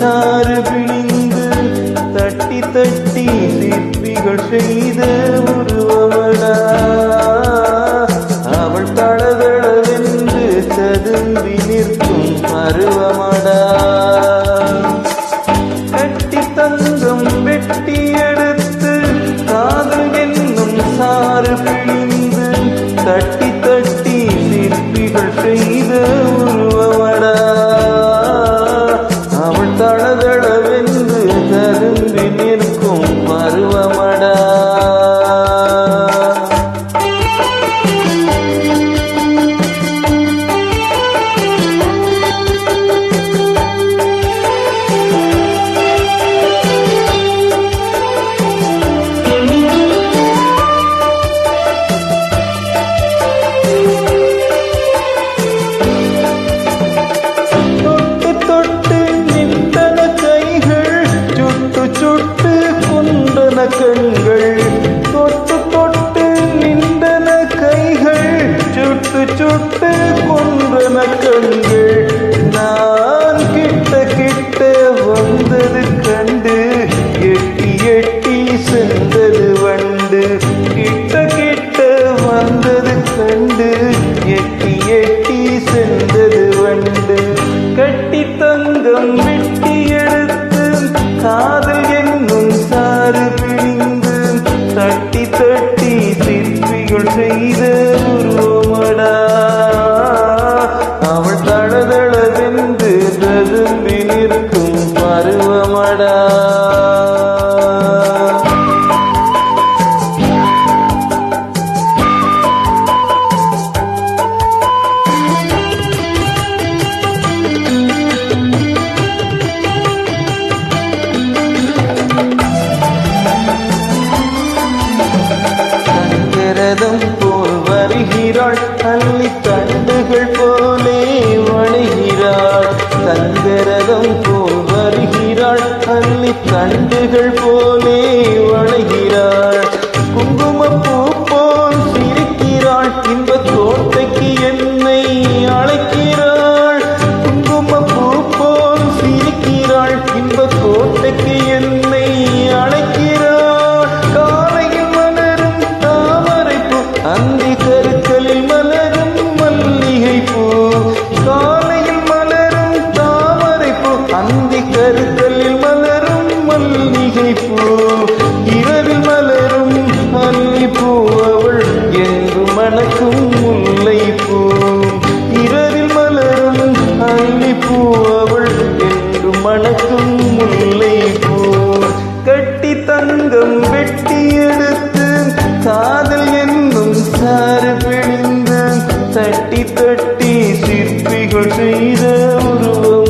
சாறு பிழிந்து தட்டி தட்டி சிற்பிகள் செய்த உருவமடா. அவள் தளதளவென்று ததும்பி நிற்கும் பருவமடா. கட்டி தங்கம் வெட்டி எடுத்து காதல் என்னும் சாறு பிழிந்து தட்டி தட்டி சிற்பிகள் செய்த உருவமடா. அவள் தளதளவென்று ததும்பி நிற்கும் பருவமடா. கண்கள் தொட்டு தொட்டு நின்றன கைகள் சுட்டு சுட்டு கொன்றன கண்கள். நான் கிட்ட கிட்ட வந்தது கண்டு எட்டி எட்டி சென்றது வண்டு. கிட்ட கிட்ட வந்தது கண்டு எட்டி எட்டி சென்றது வண்டு. கட்டி தங்கம் வெட்டி எடுத்து காதல் என்னும் சாறு பிழிந்து தட்டி தட்டி சிற்பிகள் செய்த உருவமடா. அவள் தளதளவென்று ததும்பி நிற்கும் பருவமடா. போல் வருகிறாள் அள்ளி தண்டுகள் போலே வளைகிறாள். தங்கரதம் போல் வருகிறாள் அள்ளி தண்டுகள் போலே வளைகிறாள். குங்குமப்பூ போல் சிரிக்கிறாள் இன்ப கோட்டைக்கு என்னை அழைக்கிறாள். குங்குமப்பூ போல் சிரிக்கிறாள் இன்ப கோட்டைக்கு என்னை அழைக்கிறாள். அந்தி கருக்களில் மலரும் மல்லிகை பூ காலையில் மலரும் தாமரை பூ. அந்தி கருக்களில் மலரும் மல்லிகை பூ இரவில் மலரும் மல்லிப்பூ. அவள் என்று மணக்கும் முல்லை பூ. இரவில் மலரும் மல்லிப்பூ அவள் என்று மணக்கும் முல்லை பூ. கட்டி தங்கம் வெட்டி எடுத்து காதல் என்னும் சாறு பிழிந்து தட்டி தட்டி சிற்பிகள் செய்த உருவம்